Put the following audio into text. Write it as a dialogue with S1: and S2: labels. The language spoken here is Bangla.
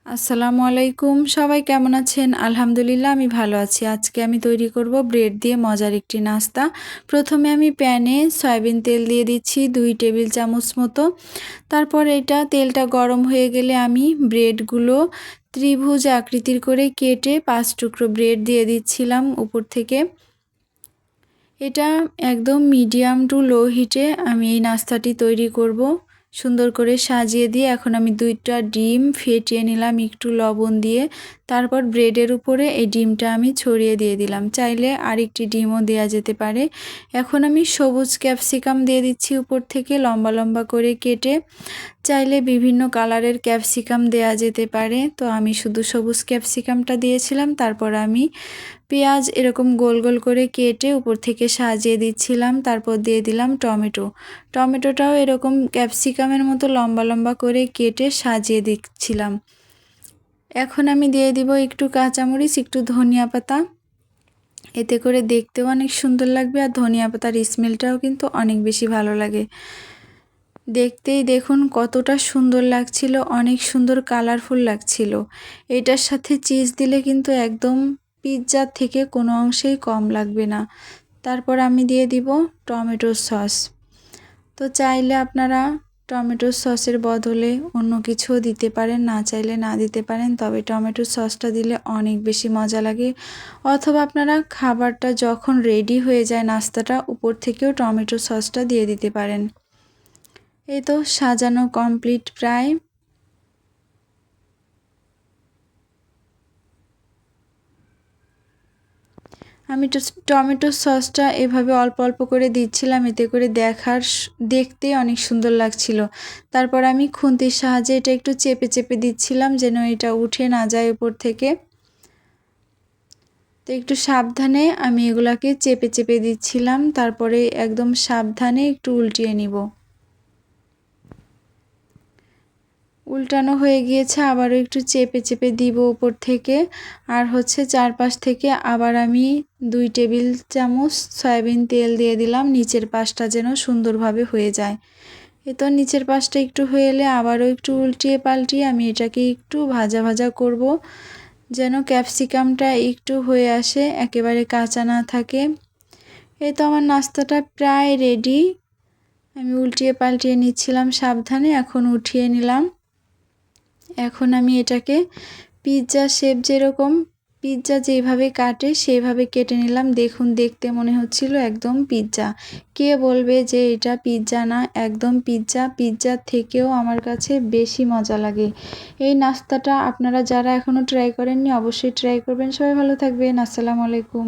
S1: আসসালামু আলাইকুম। সবাই কেমন আছেন? আলহামদুলিল্লাহ আমি ভালো আছি। আজকে আমি তৈরি করব ব্রেড দিয়ে মজার একটি নাস্তা। প্রথমে আমি প্যানে সয়াবিন তেল দিয়ে দিচ্ছি 2 টেবিল চামচ মতো। তারপর তেলটা গরম হয়ে গেলে আমি ব্রেডগুলো ত্রিভুজ আকৃতির করে কেটে 5 টুকরো ব্রেড দিয়ে দিচ্ছিলাম উপর থেকে। এটা একদম মিডিয়াম টু লো হিটে আমি এই নাস্তাটি তৈরি করব। সুন্দর করে সাজিয়ে দিয়ে এখন আমি 2টা ডিম ফেটিয়ে নিলাম একটু লবণ দিয়ে। তারপর ব্রেডের উপরে এই ডিমটা আমি ছড়িয়ে দিয়ে দিলাম। চাইলে আরেকটি ডিমও দেওয়া যেতে পারে। এখন আমি সবুজ ক্যাপসিকাম দিয়ে দিচ্ছি উপর থেকে লম্বা লম্বা করে কেটে। চাইলে বিভিন্ন কালারের ক্যাপসিকাম দেওয়া যেতে পারে, তো আমি শুধু সবুজ ক্যাপসিকামটা দিয়েছিলাম। তারপর আমি পেঁয়াজ এরকম গোল গোল করে কেটে উপর থেকে সাজিয়ে দিচ্ছিলাম। তারপর দিয়ে দিলাম টমেটোটাও এরকম ক্যাপসিকামের মতো লম্বা লম্বা করে কেটে সাজিয়ে দিচ্ছিলাম। এখন আমি দিয়ে দিব একটু কাঁচামরিচ, একটু ধনিয়া পাতা। এতে করে দেখতেও অনেক সুন্দর লাগবে, আর ধনিয়া পাতার স্মেলটাও কিন্তু অনেক বেশি ভালো লাগে। দেখতেই দেখুন কতটা সুন্দর লাগছিল, অনেক সুন্দর কালারফুল লাগছিল। এটার সাথে চিজ দিলে কিন্তু একদম পিৎজার থেকে কোনো অংশেই কম লাগবে না। তারপর আমি দিয়ে দিব টমেটো সস। তো চাইলে আপনারা টমেটো সসের বদলে অন্য কিছুও দিতে পারেন, না চাইলে না দিতে পারেন, তবে টমেটো সসটা দিলে অনেক বেশি মজা লাগে। অথবা আপনারা খাবারটা যখন রেডি হয়ে যায় নাস্তাটা, উপর থেকেও টমেটো সসটা দিয়ে দিতে পারেন। এই তো সাজানো কমপ্লিট প্রায়। আমি টমেটো সসটা এভাবে অল্প অল্প করে দিচ্ছিলাম, এতে করে দেখতে অনেক সুন্দর লাগছিল। তারপর আমি খুন্তির সাহায্যে এটা একটু চেপে চেপে দিচ্ছিলাম যেন এটা উঠে না যায় উপর থেকে। তো একটু সাবধানে আমি এগুলাকে চেপে চেপে দিচ্ছিলাম। তারপরে একদম সাবধানে একটু উল্টিয়ে নিব। উল্টানো হয়ে গিয়েছে, আবারও একটু চেপে চেপে দিব উপর থেকে। আর চারপাশ থেকে আবার আমি 2 টেবিল চামচ সয়াবিন তেল দিয়ে দিলাম, নিচের পাশটা যেন সুন্দরভাবে হয়ে যায়। তো নিচের পাশটা একটু হয়ে এলে আবারও একটু উল্টিয়ে পাল্টিয়ে আমি এটাকে একটু ভাজা ভাজা করব, যেন ক্যাপসিকামটা একটু হয়ে আসে, একেবারে কাঁচা না থাকে। তো আমার নাস্তাটা প্রায় রেডি। আমি উল্টিয়ে পাল্টিয়ে নিচ্ছিলাম সাবধানে, এখন উঠিয়ে নিলাম। এখন আমি এটাকে পিৎজা শেপ, যেরকম পিৎজা যেভাবে কাটে সেভাবে কেটে নিলাম। দেখুন দেখতে মনে হচ্ছিল একদম পিৎজা। কে বলবে যে এটা পিৎজা না? একদম পিৎজা। পিৎজার থেকেও আমার কাছে বেশি মজা লাগে। এই নাস্তাটা আপনারা যারা এখনও ট্রাই করেননি অবশ্যই ট্রাই করবেন। সবাই ভালো থাকবেন। আসসালামু আলাইকুম।